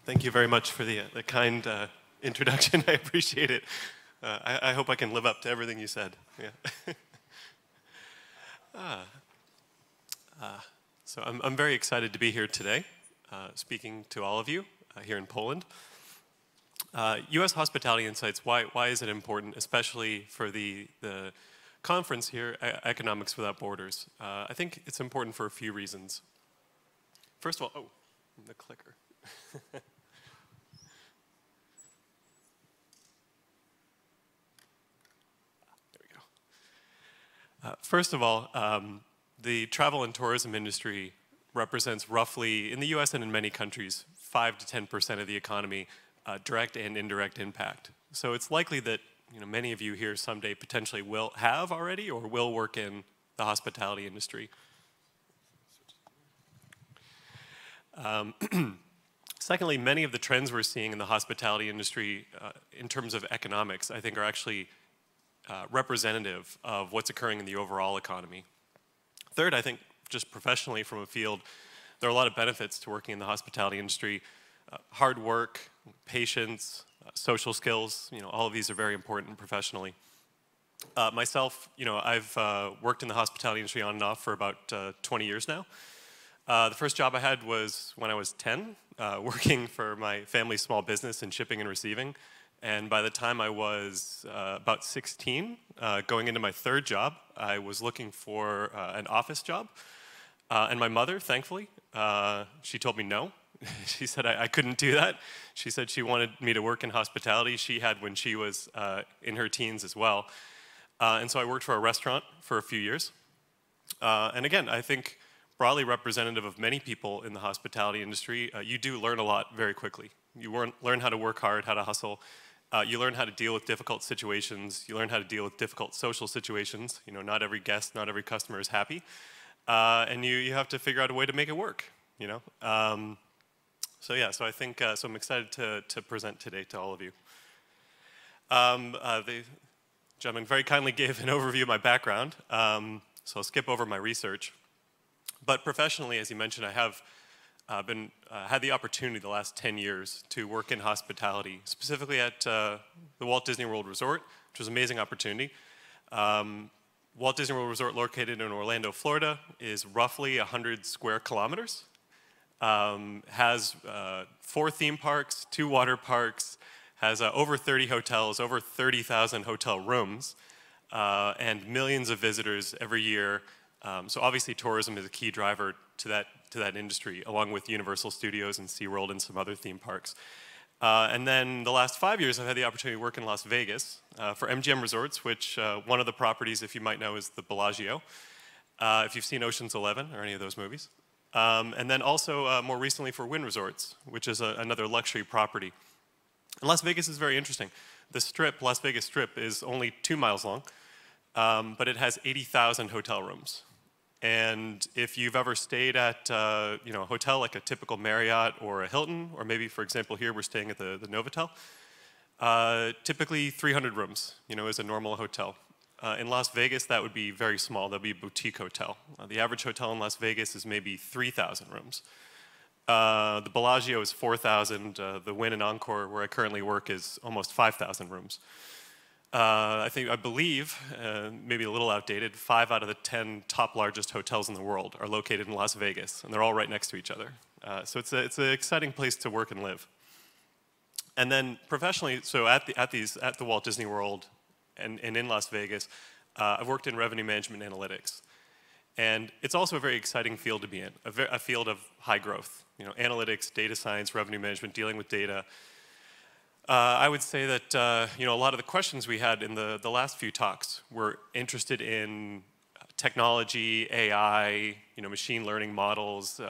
Thank you very much for the kind introduction. I appreciate it. I hope I can live up to everything you said. Yeah. So I'm very excited to be here today, speaking to all of you here in Poland. U.S. Hospitality Insights, why is it important, especially for the conference here, Economics Without Borders? I think it's important for a few reasons. First of all, the clicker. There we go. First of all, the travel and tourism industry represents roughly, in the US and in many countries, 5 to 10% of the economy, direct and indirect impact. So it's likely that many of you here someday potentially will have already or will work in the hospitality industry. Secondly, many of the trends we're seeing in the hospitality industry in terms of economics, I think are actually representative of what's occurring in the overall economy. Third, I think just professionally from a field, there are a lot of benefits to working in the hospitality industry. Hard work, patience, social skills, all of these are very important professionally. Myself, I've worked in the hospitality industry on and off for about 20 years now. The first job I had was when I was 10, working for my family's small business in shipping and receiving. And by the time I was about 16, going into my third job, I was looking for an office job. And my mother, thankfully, she told me no. She said I couldn't do that. She said she wanted me to work in hospitality. She had when she was in her teens as well. And so I worked for a restaurant for a few years. And again, I think broadly representative of many people in the hospitality industry, you do learn a lot very quickly. You learn how to work hard, how to hustle. You learn how to deal with difficult situations. You learn how to deal with difficult social situations. Not every guest, not every customer is happy. And you have to figure out a way to make it work, So yeah, so I think, so I'm excited to present today to all of you. The gentleman very kindly gave an overview of my background, so I'll skip over my research. But professionally, as you mentioned, I have had the opportunity the last 10 years to work in hospitality, specifically at the Walt Disney World Resort, which was an amazing opportunity. Walt Disney World Resort, located in Orlando, Florida, is roughly 100 square kilometers. Has 4 theme parks, 2 water parks, has over 30 hotels, over 30,000 hotel rooms, and millions of visitors every year. So obviously tourism is a key driver to that industry, along with Universal Studios and SeaWorld and some other theme parks. And then the last 5 years, I've had the opportunity to work in Las Vegas for MGM Resorts, which one of the properties, if you might know, is the Bellagio, if you've seen Ocean's 11 or any of those movies. And then also more recently for Wynn Resorts, which is another luxury property. And Las Vegas is very interesting. The Strip, Las Vegas Strip, is only 2 miles long, but it has 80,000 hotel rooms. And if you've ever stayed at a hotel like a typical Marriott or a Hilton, or maybe, for example, here we're staying at the Novotel, typically 300 rooms, is a normal hotel. In Las Vegas, that would be very small. That would be a boutique hotel. The average hotel in Las Vegas is maybe 3,000 rooms. The Bellagio is 4,000. The Wynn and Encore, where I currently work, is almost 5,000 rooms. I believe, maybe a little outdated, 5 out of the 10 top largest hotels in the world are located in Las Vegas, and they're all right next to each other. So it's an exciting place to work and live. And then professionally, so at the Walt Disney World and in Las Vegas, I've worked in revenue management analytics. And it's also a very exciting field to be in, a field of high growth. Analytics, data science, revenue management, dealing with data. I would say that a lot of the questions we had in the last few talks were interested in technology, AI, machine learning models.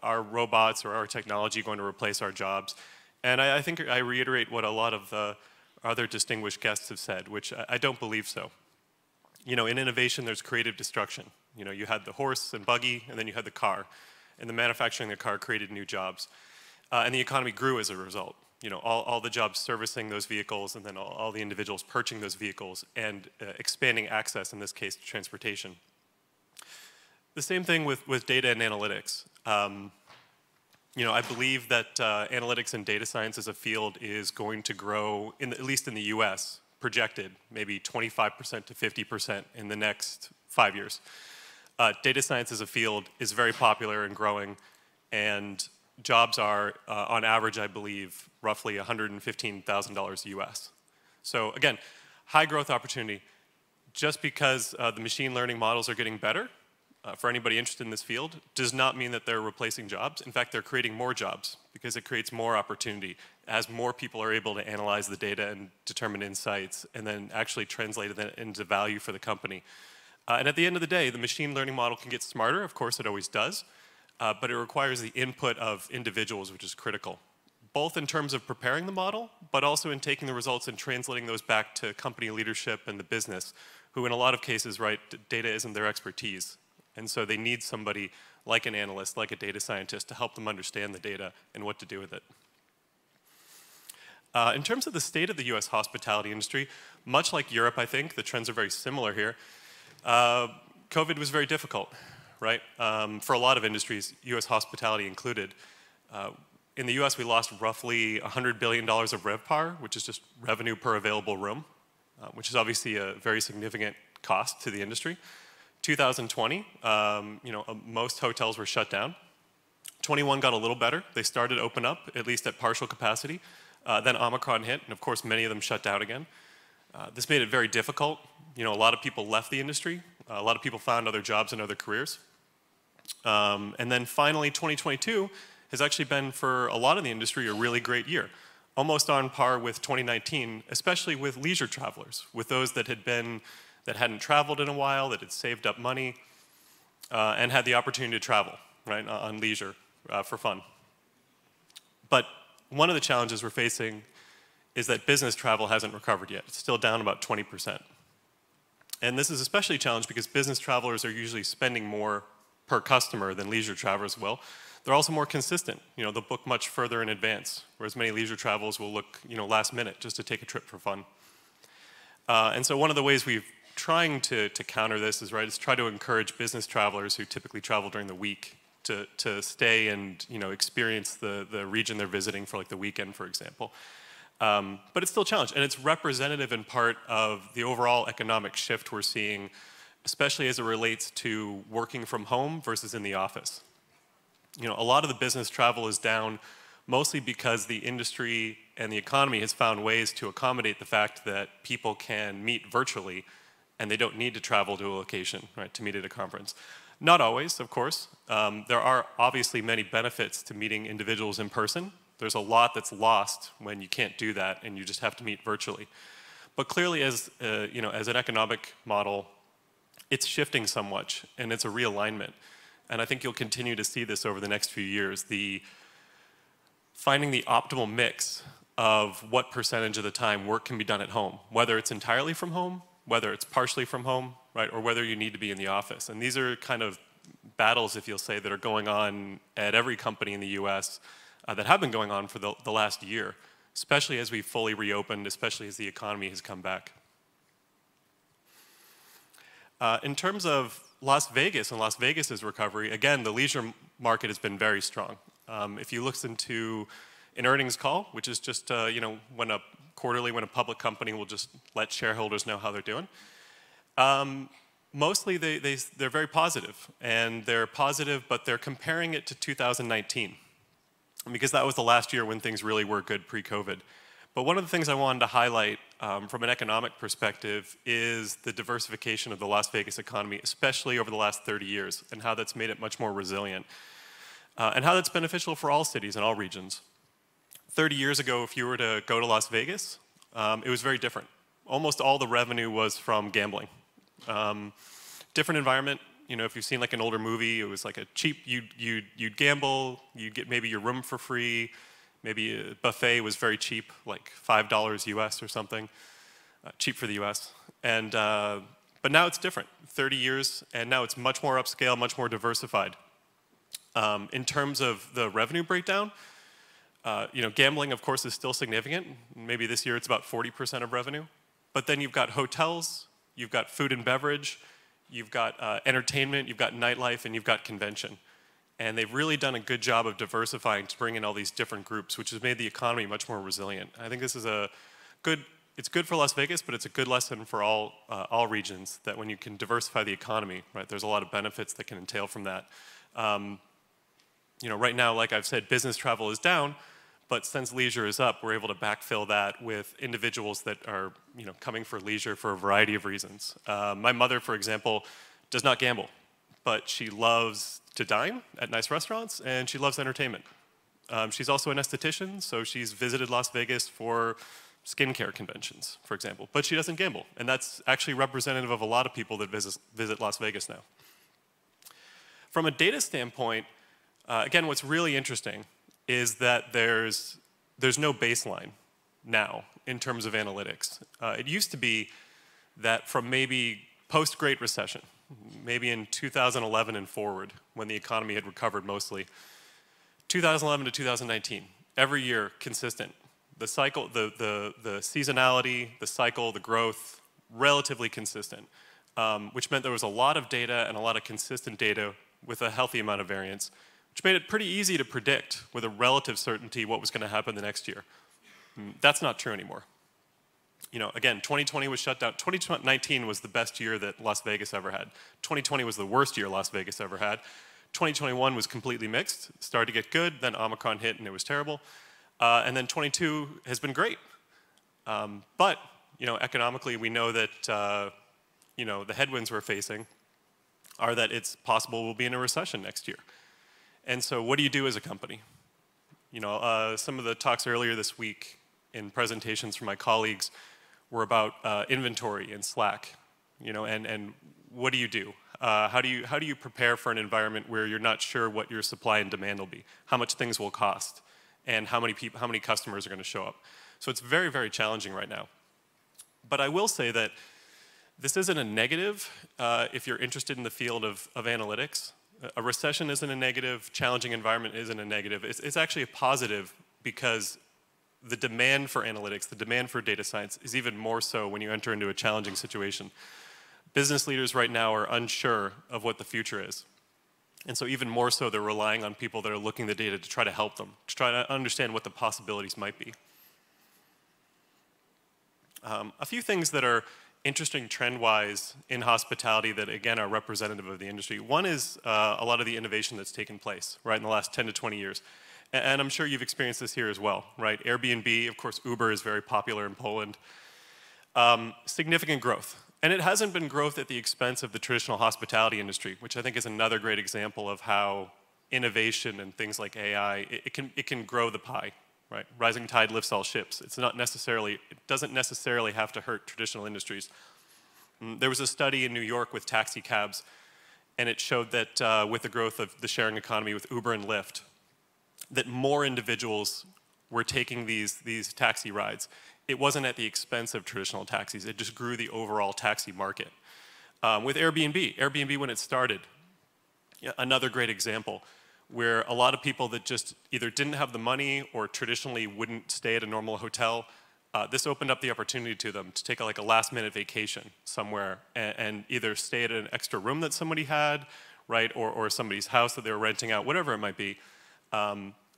Are robots or our technology going to replace our jobs? And I think I reiterate what a lot of the other distinguished guests have said, which I don't believe so. In innovation, there's creative destruction. You had the horse and buggy, and then you had the car. And the manufacturing of the car created new jobs. And the economy grew as a result. All the jobs servicing those vehicles, and then all the individuals purchasing those vehicles, and expanding access, in this case, to transportation. The same thing with data and analytics. I believe that analytics and data science as a field is going to grow, at least in the US, projected maybe 25% to 50% in the next 5 years. Data science as a field is very popular and growing, and jobs are, on average, I believe, roughly $115,000 US. So again, high growth opportunity. Just because the machine learning models are getting better, for anybody interested in this field, does not mean that they're replacing jobs. In fact, they're creating more jobs because it creates more opportunity as more people are able to analyze the data and determine insights and then actually translate it into value for the company. And at the end of the day, the machine learning model can get smarter. Of course, it always does. But it requires the input of individuals, which is critical, both in terms of preparing the model, but also in taking the results and translating those back to company leadership and the business, who in a lot of cases, right, data isn't their expertise. And so they need somebody like an analyst, like a data scientist, to help them understand the data and what to do with it. In terms of the state of the US hospitality industry, much like Europe, I think, the trends are very similar here. COVID was very difficult, right? For a lot of industries, US hospitality included. In the US, we lost roughly $100 billion of RevPAR, which is just revenue per available room, which is obviously a very significant cost to the industry. 2020, most hotels were shut down. 21 got a little better. They started to open up, at least at partial capacity. Then Omicron hit, and of course, many of them shut down again. This made it very difficult. A lot of people left the industry. A lot of people found other jobs and other careers. And then finally, 2022 has actually been, for a lot of the industry, a really great year. Almost on par with 2019, especially with leisure travelers, with those that hadn't traveled in a while, that had saved up money, and had the opportunity to travel, right, on leisure for fun. But one of the challenges we're facing is that business travel hasn't recovered yet. It's still down about 20%. And this is especially a challenge because business travelers are usually spending more per customer than leisure travelers will. They're also more consistent. They'll book much further in advance, whereas many leisure travelers will look, last minute just to take a trip for fun. And so one of the ways we've trying to counter this is try to encourage business travelers who typically travel during the week to stay and experience the region they're visiting for like the weekend, for example. But it's still a challenge, and it's representative in part of the overall economic shift we're seeing, especially as it relates to working from home versus in the office. A lot of the business travel is down mostly because the industry and the economy has found ways to accommodate the fact that people can meet virtually and they don't need to travel to a location, right, to meet at a conference. Not always, of course. There are obviously many benefits to meeting individuals in person. There's a lot that's lost when you can't do that and you just have to meet virtually. But clearly, as an economic model, it's shifting somewhat, and it's a realignment. And I think you'll continue to see this over the next few years, finding the optimal mix of what percentage of the time work can be done at home, whether it's entirely from home, whether it's partially from home, right, or whether you need to be in the office. And these are kind of battles, if you'll say, that are going on at every company in the US that have been going on for the last year, especially as we've fully reopened, especially as the economy has come back. In terms of Las Vegas and Las Vegas's recovery, again, the leisure market has been very strong. If you listen to an earnings call, which is just when a public company will just let shareholders know how they're doing, mostly they're very positive, and they're positive, but they're comparing it to 2019 because that was the last year when things really were good pre-COVID. But one of the things I wanted to highlight from an economic perspective is the diversification of the Las Vegas economy, especially over the last 30 years, and how that's made it much more resilient, and how that's beneficial for all cities and all regions. 30 years ago, if you were to go to Las Vegas, it was very different. Almost all the revenue was from gambling. Different environment. If you've seen like an older movie, it was like a cheap, you'd gamble, you'd get maybe your room for free, maybe a buffet was very cheap, like $5 US or something, cheap for the US. And, but now it's different, 30 years, and now it's much more upscale, much more diversified. In terms of the revenue breakdown, gambling, of course, is still significant. Maybe this year it's about 40% of revenue. But then you've got hotels, you've got food and beverage, you've got entertainment, you've got nightlife, and you've got convention. And they've really done a good job of diversifying to bring in all these different groups, which has made the economy much more resilient. I think this is it's good for Las Vegas, but it's a good lesson for all regions, that when you can diversify the economy, right, there's a lot of benefits that can entail from that. Right now, like I've said, business travel is down, but since leisure is up, we're able to backfill that with individuals that are coming for leisure for a variety of reasons. My mother, for example, does not gamble, but she loves to dine at nice restaurants, and she loves entertainment. She's also an esthetician, so she's visited Las Vegas for skincare conventions, for example, but she doesn't gamble, and that's actually representative of a lot of people that visit Las Vegas now. From a data standpoint, again, what's really interesting is that there's no baseline now in terms of analytics. It used to be that from maybe post-Great Recession, maybe in 2011 and forward, when the economy had recovered mostly, 2011 to 2019, every year consistent. The cycle, the seasonality, the cycle, the growth, relatively consistent, which meant there was a lot of data and a lot of consistent data with a healthy amount of variance, which made it pretty easy to predict with a relative certainty what was going to happen the next year. That's not true anymore. Again, 2020 was shut down. 2019 was the best year that Las Vegas ever had. 2020 was the worst year Las Vegas ever had. 2021 was completely mixed. It started to get good, then Omicron hit and it was terrible. And then 22 has been great. But economically, we know that the headwinds we're facing are that it's possible we'll be in a recession next year. And so what do you do as a company? Some of the talks earlier this week in presentations from my colleagues were about inventory and slack, and what do you do? How do you prepare for an environment where you're not sure what your supply and demand will be, how much things will cost, and how many customers are going to show up? So it's very, very challenging right now. But I will say that this isn't a negative if you're interested in the field of analytics. A recession isn't a negative, challenging environment isn't a negative. It's actually a positive, because the demand for analytics, the demand for data science is even more so when you enter into a challenging situation. Business leaders right now are unsure of what the future is. And so even more so, they're relying on people that are looking at the data to try to help them, to try to understand what the possibilities might be. A few things that are interesting trend-wise in hospitality that, again, are representative of the industry. One is a lot of the innovation that's taken place, right, in the last 10 to 20 years. And I'm sure you've experienced this here as well, right? Airbnb, of course, Uber is very popular in Poland. Significant growth. And it hasn't been growth at the expense of the traditional hospitality industry, which I think is another great example of how innovation and things like AI, it can grow the pie, right? Rising tide lifts all ships. It doesn't necessarily have to hurt traditional industries. There was a study in New York with taxi cabs, and it showed that with the growth of the sharing economy with Uber and Lyft, that more individuals were taking these taxi rides. It wasn't at the expense of traditional taxis. It just grew the overall taxi market. With Airbnb when it started, another great example where a lot of people that just either didn't have the money or traditionally wouldn't stay at a normal hotel, this opened up the opportunity to them to take like a last-minute vacation somewhere and either stay at an extra room that somebody had, right, or somebody's house that they were renting out, whatever it might be.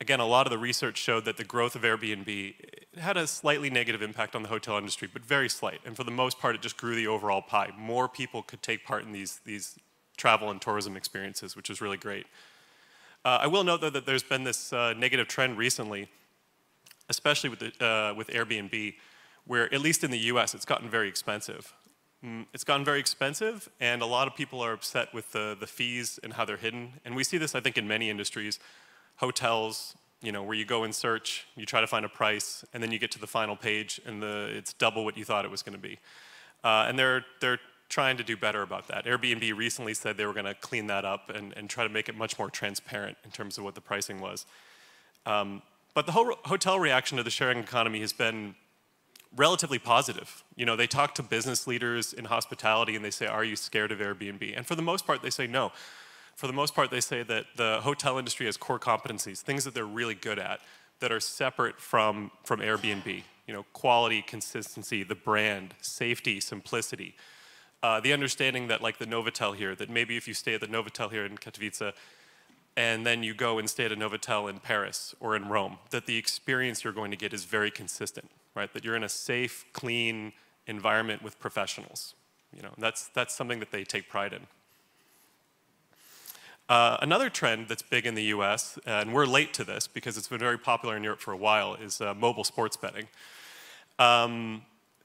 Again, a lot of the research showed that the growth of Airbnb had a slightly negative impact on the hotel industry, but very slight. And for the most part, it just grew the overall pie. More people could take part in these travel and tourism experiences, which is really great. I will note, though, that there's been this negative trend recently, especially with Airbnb, where at least in the US, it's gotten very expensive. It's gotten very expensive, and a lot of people are upset with the fees and how they're hidden. And we see this, I think, in many industries. Hotels, where you go and search, you try to find a price, and then you get to the final page, and it's double what you thought it was going to be. And they're trying to do better about that. Airbnb recently said they were going to clean that up and try to make it much more transparent in terms of what the pricing was. But the whole hotel reaction to the sharing economy has been relatively positive. They talk to business leaders in hospitality, and they say, "Are you scared of Airbnb?" And for the most part, they say no. For the most part, they say that the hotel industry has core competencies, things that they're really good at, that are separate from Airbnb. Quality, consistency, the brand, safety, simplicity. The understanding that, like the Novotel here, that maybe if you stay at the Novotel here in Katowice, and then you go and stay at a Novotel in Paris or in Rome, that the experience you're going to get is very consistent, right? That you're in a safe, clean environment with professionals. You know, that's something that they take pride in. Another trend that's big in the US, and we're late to this because it's been very popular in Europe for a while, is mobile sports betting.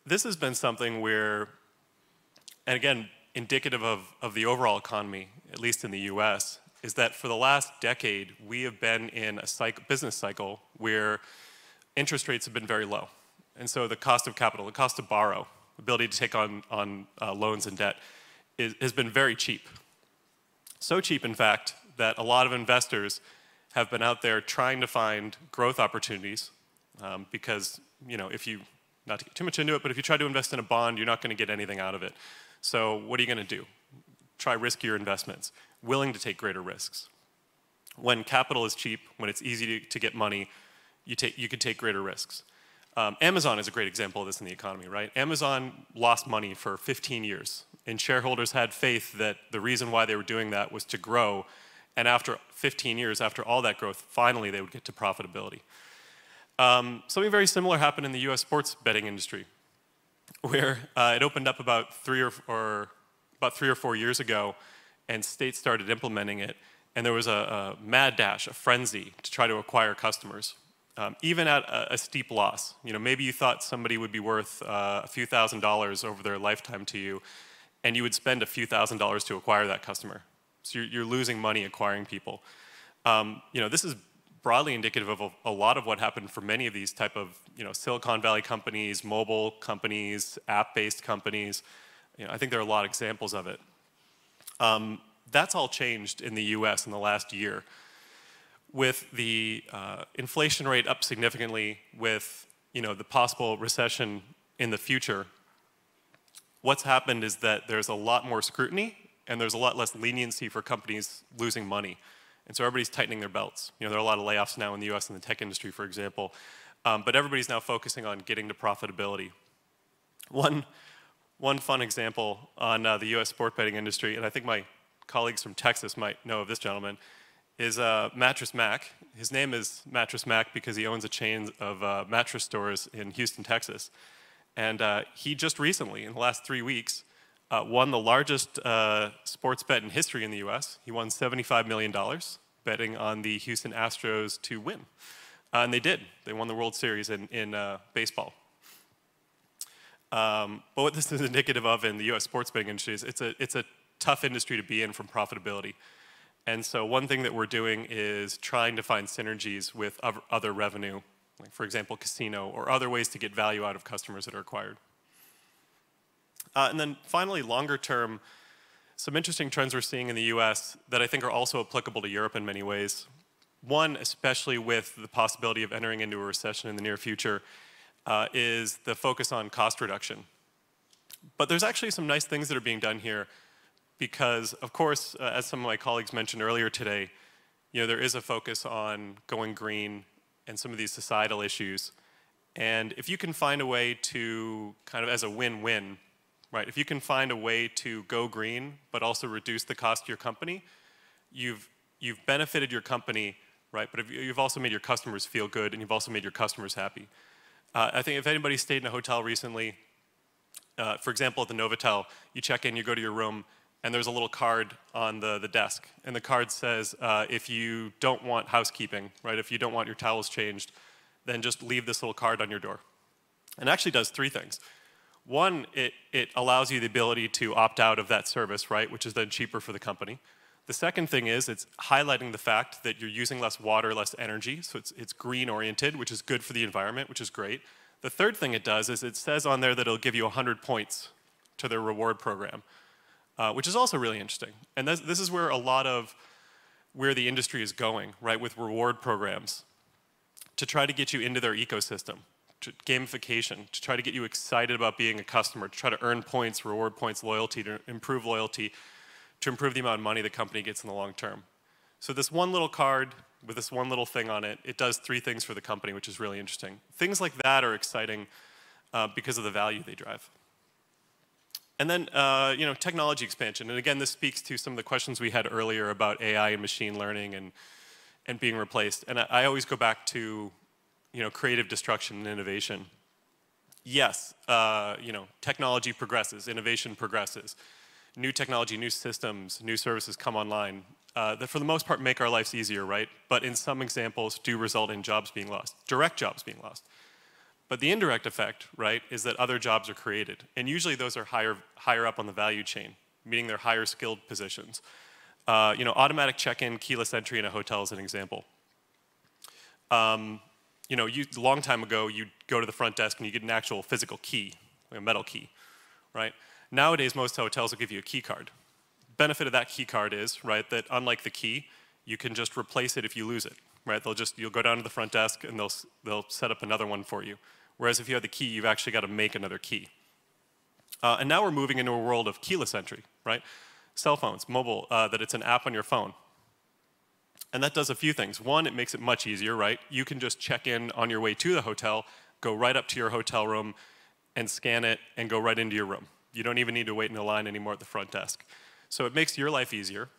This has been something where, and again, indicative of the overall economy, at least in the US, is that for the last decade, we have been in a business cycle where interest rates have been very low. And so the cost of capital, the cost to borrow, ability to take on loans and debt has been very cheap. So cheap, in fact, that a lot of investors have been out there trying to find growth opportunities because, you know, if you, not to get too much into it, but if you try to invest in a bond, you're not going to get anything out of it. So what are you going to do? Try riskier investments, willing to take greater risks. When capital is cheap, when it's easy to get money, you can take greater risks. Amazon is a great example of this in the economy, right? Amazon lost money for 15 years, and shareholders had faith that the reason why they were doing that was to grow, and after 15 years, after all that growth, finally they would get to profitability. Something very similar happened in the US sports betting industry, where it opened up about three or 4 years ago, and states started implementing it, and there was a mad dash, a frenzy to try to acquire customers, even at a steep loss. You know, maybe you thought somebody would be worth a few $1,000s over their lifetime to you, and you would spend a few $1,000s to acquire that customer. So you're losing money acquiring people. You know, this is broadly indicative of a lot of what happened for many of these type of, you know, Silicon Valley companies, mobile companies, app-based companies. You know, I think there are a lot of examples of it. That's all changed in the US in the last year. With the inflation rate up significantly, with, you know, the possible recession in the future, what's happened is that there's a lot more scrutiny and there's a lot less leniency for companies losing money. And so everybody's tightening their belts. You know, there are a lot of layoffs now in the US in the tech industry, for example. But everybody's now focusing on getting to profitability. One fun example on the US sport betting industry, and I think my colleagues from Texas might know of this gentleman, is Mattress Mac. His name is Mattress Mac because he owns a chain of mattress stores in Houston, Texas. And he just recently, in the last 3 weeks, won the largest sports bet in history in the US. He won $75 million betting on the Houston Astros to win. And they did. They won the World Series in baseball. But what this is indicative of in the US sports betting industry is it's a tough industry to be in from profitability. And so one thing that we're doing is trying to find synergies with other revenue, like for example, casino, or other ways to get value out of customers that are acquired. And then finally, longer term, some interesting trends we're seeing in the US that I think are also applicable to Europe in many ways. One, especially with the possibility of entering into a recession in the near future, is the focus on cost reduction. But there's actually some nice things that are being done here because, of course, as some of my colleagues mentioned earlier today, you know, there is a focus on going green and some of these societal issues. And if you can find a way to kind of as a win-win, right, if you can find a way to go green but also reduce the cost to your company, you've benefited your company, right, but you've also made your customers feel good and you've also made your customers happy. I think if anybody stayed in a hotel recently, for example, at the Novotel, you check in, you go to your room, and there's a little card on the desk. And the card says, if you don't want housekeeping, right, if you don't want your towels changed, then just leave this little card on your door. And it actually does 3 things. One, it allows you the ability to opt out of that service, right, which is then cheaper for the company. The second thing is it's highlighting the fact that you're using less water, less energy, so it's green oriented, which is good for the environment, which is great. The third thing it does is it says on there that it'll give you 100 points to their reward program, which is also really interesting. And this is where a lot of where the industry is going, right, with reward programs, to try to get you into their ecosystem, to gamification, to try to get you excited about being a customer, to try to earn points, reward points, loyalty, to improve loyalty, to improve the amount of money the company gets in the long term. So this one little card with this one little thing on it, it does 3 things for the company, which is really interesting. Things like that are exciting because of the value they drive. And then, you know, technology expansion. And again, this speaks to some of the questions we had earlier about AI and machine learning and being replaced. And I always go back to, you know, creative destruction and innovation. Yes, you know, technology progresses, innovation progresses. New technology, new systems, new services come online that for the most part make our lives easier, right? But in some examples do result in jobs being lost, direct jobs being lost. But the indirect effect, right, is that other jobs are created. And usually those are higher up on the value chain, meaning they're higher skilled positions. You know, automatic check-in, keyless entry in a hotel is an example. You know, a long time ago, you'd go to the front desk and you get an actual physical key, like a metal key, right? Nowadays, most hotels will give you a key card. Benefit of that key card is, right, that unlike the key, you can just replace it if you lose it, right? You'll go down to the front desk and they'll set up another one for you. Whereas if you have the key, you've actually got to make another key. And now we're moving into a world of keyless entry, right? Cell phones, mobile, that it's an app on your phone. And that does a few things. One, it makes it much easier, right? You can just check in on your way to the hotel, go right up to your hotel room and scan it and go right into your room. You don't even need to wait in a line anymore at the front desk. So it makes your life easier.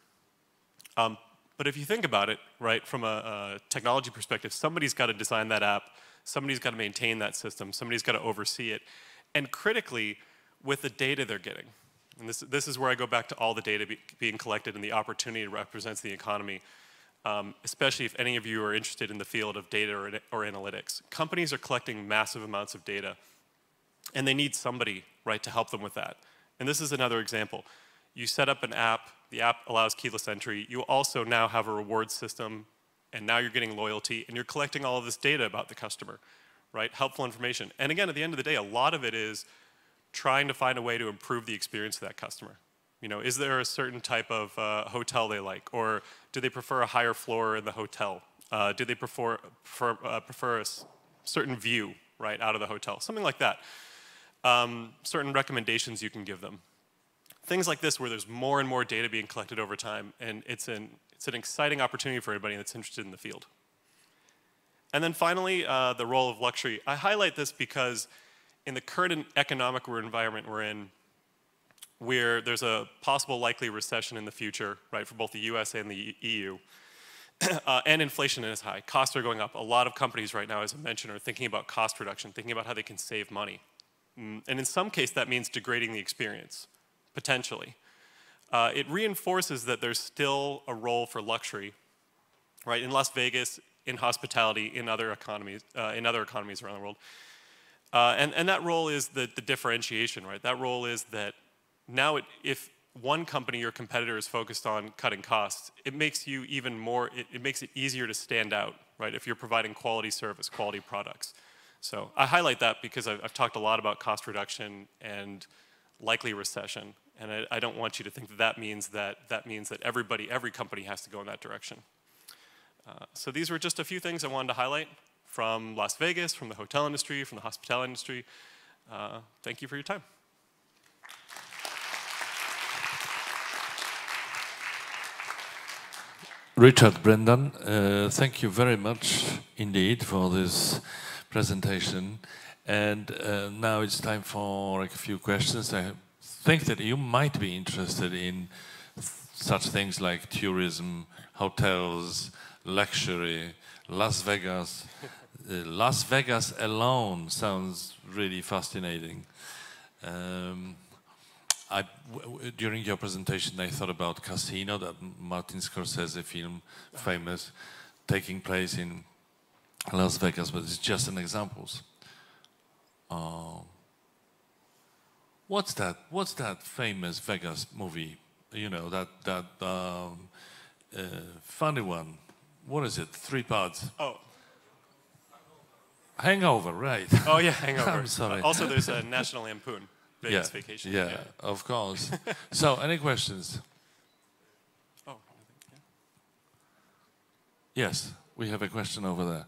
But if you think about it, right, from a technology perspective, somebody's got to design that app, somebody's got to maintain that system, somebody's got to oversee it. And critically, with the data they're getting, and this is where I go back to all the data being collected and the opportunity it represents the economy, especially if any of you are interested in the field of data or analytics. Companies are collecting massive amounts of data, and they need somebody, right, to help them with that. And this is another example. You set up an app, the app allows keyless entry, you also now have a reward system, and now you're getting loyalty, and you're collecting all of this data about the customer, right? Helpful information. And again, at the end of the day, a lot of it is trying to find a way to improve the experience of that customer. You know, is there a certain type of hotel they like, or do they prefer a higher floor in the hotel? Do they prefer a certain view, right, out of the hotel? Something like that. Certain recommendations you can give them. Things like this where there's more and more data being collected over time, and it's an exciting opportunity for anybody that's interested in the field. And then finally, the role of luxury. I highlight this because in the current economic environment we're in, where there's a possible likely recession in the future, right, for both the US and the EU, and inflation is high. Costs are going up. A lot of companies right now, as I mentioned, are thinking about cost reduction, thinking about how they can save money. And in some case, that means degrading the experience, potentially. It reinforces that there's still a role for luxury, right, in Las Vegas, in hospitality, in other economies around the world. And that role is the differentiation, right? That role is that now if one company, your competitor, is focused on cutting costs, it makes you even more, it makes it easier to stand out, right, if you're providing quality service, quality products. So I highlight that because I've talked a lot about cost reduction and likely recession, and I don't want you to think that means that every company has to go in that direction. So these were just a few things I wanted to highlight from Las Vegas, from the hotel industry, from the hospitality industry. Thank you for your time. Richard, Brendan, thank you very much indeed for this presentation. And now it's time for a few questions. I think that you might be interested in such things like tourism, hotels, luxury, Las Vegas. Las Vegas alone sounds really fascinating. During your presentation, I thought about Casino, that Martin Scorsese film, famous, taking place in Las Vegas, but it's just an example. What's that famous Vegas movie? You know, that funny one. What is it? 3 parts. Oh. Hangover, right? Oh yeah, Hangover. I'm sorry. Also, there's a National Lampoon. Vegas Vacation. Yeah, of course. So, any questions? Oh. Yes, we have a question over there.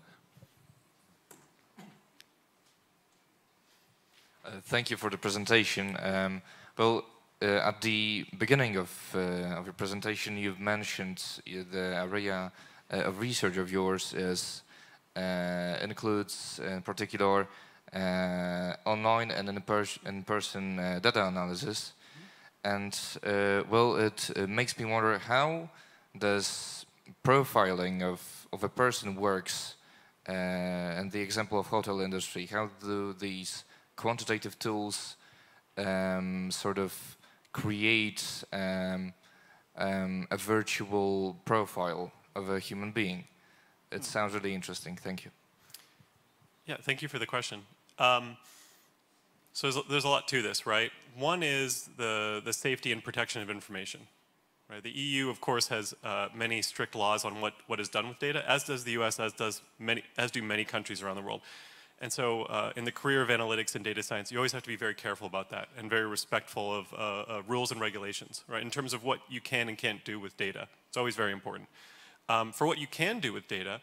Thank you for the presentation. At the beginning of your presentation, you've mentioned the area of research of yours includes, in particular, online and in-person data analysis. And well, it makes me wonder, how does profiling of a person works, and the example of hotel industry, how do these quantitative tools sort of create a virtual profile of a human being? It sounds really interesting. Thank you. Yeah, thank you for the question. So there's a lot to this, right? One is the safety and protection of information. Right? The EU, of course, has many strict laws on what is done with data, as does the US, as do many countries around the world. And so in the career of analytics and data science, you always have to be very careful about that and very respectful of rules and regulations, right? In terms of what you can and can't do with data. It's always very important. For what you can do with data,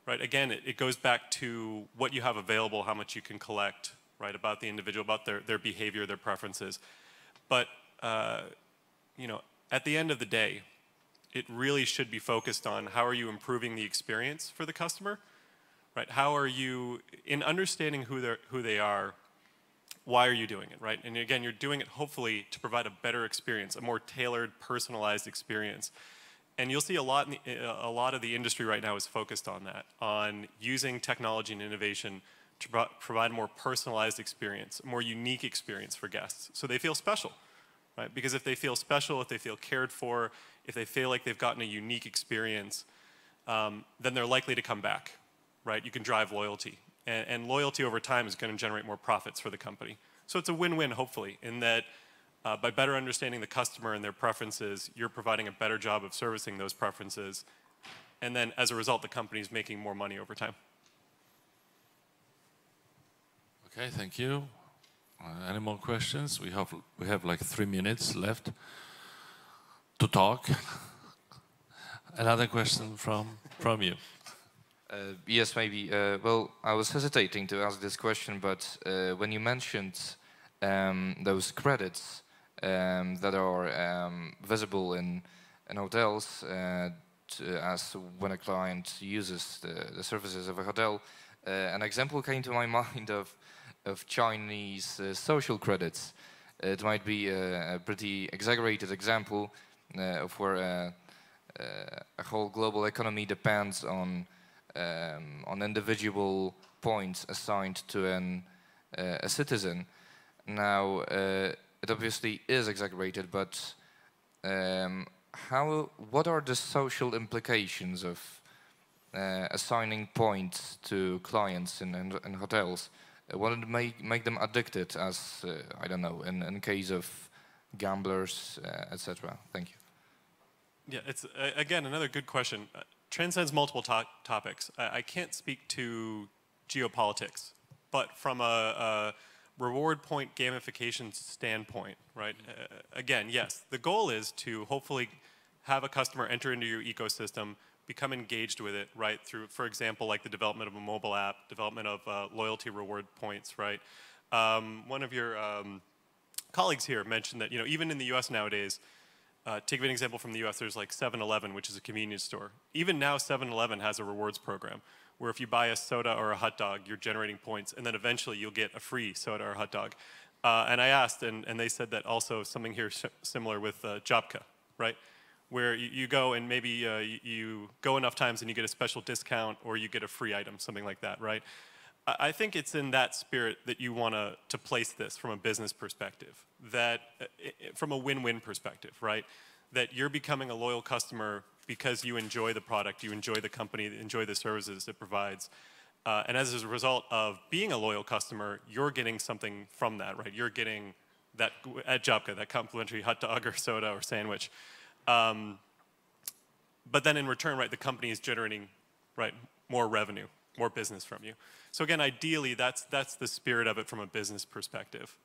right, again, it goes back to what you have available, how much you can collect, right, about the individual, about their behavior, their preferences. But, you know, at the end of the day, it really should be focused on how are you improving the experience for the customer, right? How are you, in understanding who they are, why are you doing it, right? And again, you're doing it hopefully to provide a better experience, a more tailored, personalized experience. And you'll see a lot of the industry right now is focused on that, on using technology and innovation to provide a more personalized experience, a more unique experience for guests, so they feel special, right? Because if they feel special, if they feel cared for, if they feel like they've gotten a unique experience, then they're likely to come back, right? You can drive loyalty. And loyalty over time is going to generate more profits for the company. So it's a win-win, hopefully, in that by better understanding the customer and their preferences, you're providing a better job of servicing those preferences. And then as a result, the company is making more money over time. Okay, thank you. Any more questions? We have like 3 minutes left to talk. Another question from you. Yes, maybe. Well, I was hesitating to ask this question, but when you mentioned those credits that are visible in hotels, as when a client uses the services of a hotel, an example came to my mind of Chinese social credits. It might be a pretty exaggerated example of where a whole global economy depends on individual points assigned to a citizen. Now, it obviously is exaggerated, but what are the social implications of assigning points to clients in hotels? Would it make them addicted, as I don't know, in case of gamblers, etc.? Thank you. Yeah, it's again another good question. Transcends multiple topics. I can't speak to geopolitics, but from a reward point gamification standpoint, right? Again, yes, the goal is to hopefully have a customer enter into your ecosystem, become engaged with it, right? Through, for example, like the development of a mobile app, development of loyalty reward points, right? One of your colleagues here mentioned that, you know, even in the US nowadays, take an example from the US, there's like 7-Eleven, which is a convenience store. Even now, 7-Eleven has a rewards program where if you buy a soda or a hot dog, you're generating points, and then eventually you'll get a free soda or hot dog. And I asked, and they said that also something here similar with Jobka, right? Where you go and maybe you go enough times and you get a special discount or you get a free item, something like that, right? I think it's in that spirit that you want to place this from a business perspective, that from a win-win perspective, right? That you're becoming a loyal customer because you enjoy the product, you enjoy the company, enjoy the services it provides. And as a result of being a loyal customer, you're getting something from that, right? You're getting that, at Jobka, that complimentary hot dog or soda or sandwich. But then in return, right, the company is generating, right, more revenue, more business from you. So again, ideally, that's the spirit of it from a business perspective.